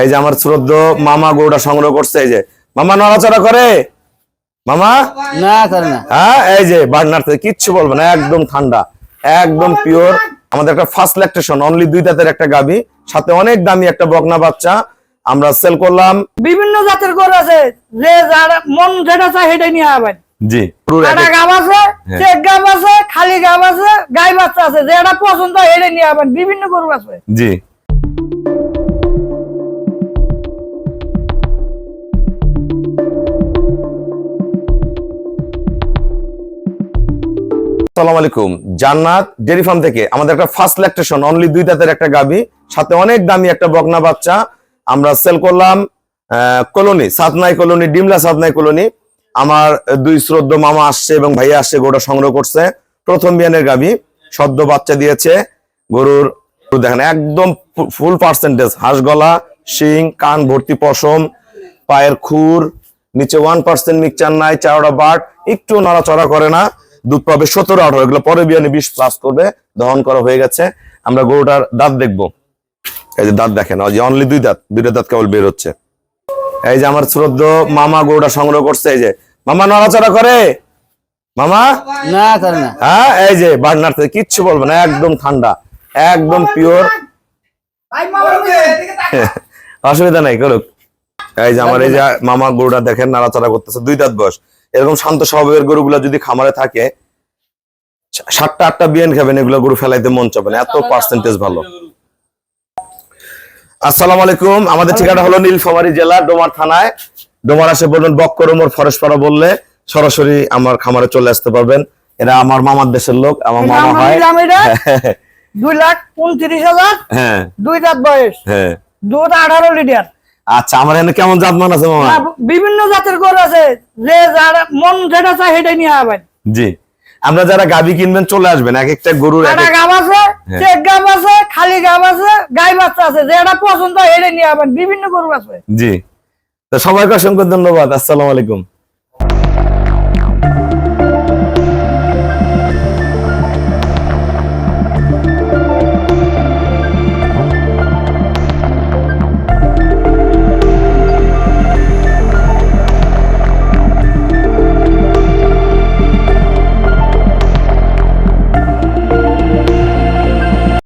এই যে আমার শ্রদ্ধ মামা গরুটা সংগ্রহ করছে। এই যে মামা নড়াচড়া করে, মামা না করে না। হ্যাঁ, এই যে বার্নার থেকে কিচ্ছু বলবে না, একদম ঠান্ডা, একদম পিওর। আমাদের একটা ফার্স্ট ল্যাকটেশন, অনলি 2 দাঁতের একটা গাবি, সাথে অনেক দামি একটা বকনা বাচ্চা আমরা সেল করলাম। বিভিন্ন জাতের গরু আছে, যে যার মন যেটা চায় সেটাই নিয়ে আবেন। জি, কাটা গাব আছে, চেক গাব আছে, খালি গাব আছে, গাই বাচ্চা আছে, যেটা পছন্দ হয় সেটাই নিয়ে আবেন। বিভিন্ন গরু আছে। জি। আসসালামু আলাইকুম, জান্নাত ডেয়ারি ফার্ম থেকে আমাদের একটা ফার্স্ট ল্যাকটেশন, অনলি 2 দাঁতের একটা গাবি, সাথে অনেক দামি একটা বকনা বাচ্চা আমরা সেল করলাম। Colony Satnai colony, Dimla Satnai colony. আমার 2 শ্রদ্ধ মামা আসছে এবং ভাইয়া আসছে, গরুটা সংগ্রহ করছে। প্রথম বিয়ানের গাবি, সদ্য বাচ্চা দিয়েছে। গরুর দেখেন একদম ফুল পার্সেন্টেজ, হাঁস গলা, শিং, কান ভর্তি পশম, পায়ের খুর, নিচে 1% মিক্সচার নাই, চারটা বাট, একটু নড়াচড়া করে না। দুধ পাবে 17-18, এগুলো পরে বিয়ানে 20+ করবে, দহন করা হয়ে গেছে। আমরা গরুটার দাঁত দেখবো। এই যে দাঁত দেখেন, ওই যে অনলি 2 দাঁত, 2টা দাঁত কেবল বের হচ্ছে। এই যে আমার শ্রদ্ধ মামা গরুটা সংগ্রহ করছে। এই যে মামা নড়াচড়া করে, মামা না করে না। হ্যাঁ, এই যে বার্নার থেকে কিচ্ছু বলবে না, একদম ঠান্ডা, একদম পিওর, অসুবিধা নাই, করুক। এই যে আমার এই যে মামা গরুটা দেখেন নাড়াচাড়া করতেছে, 2 দাঁত বয়স। এরকম শান্ত স্বভাবের গরুগুলা যদি খামারে থাকে, 7টা-8টা বিয়ান খাবেন, এগুলো গরু ফেলাইতে মন চাবে না, এত পার্সেন্টেজ ভালো। আসসালামু আলাইকুম, আমাদের ঠিকানা হলো নীলফামারী জেলা ডোমার থানায়। ডোমার আসে বলবেন বক্করমোর ফরেস্টপাড়া বললে সরাসরি আমার খামারে চলে আসতে পারবেন। এরা আমার মামার দেশের লোক, আমার মামা হয়। 2,29,000, হ্যাঁ 2 দাঁত বয়স, হ্যাঁ। দুধ 18 লিটার। আচ্ছা, আমার এখানে কেমন জাতমান আছে মামা? বিভিন্ন জাতের গরু আছে, যে যার মন যেটা চায় সেটাই নিয়ে আবেন। জি, আমরা যারা গাবি কিনবেন চলে আসবেন, এক একটা গরুর কাটা গাব আছে, চেক গাব আছে, খালি গাব আছে, গাই বাচ্চা আছে, যেটা পছন্দ হয় সেটাই নিয়ে আবেন। বিভিন্ন গরু আছে। জি, তো সবাইকে অসংখ্য ধন্যবাদ। আসসালামু আলাইকুম।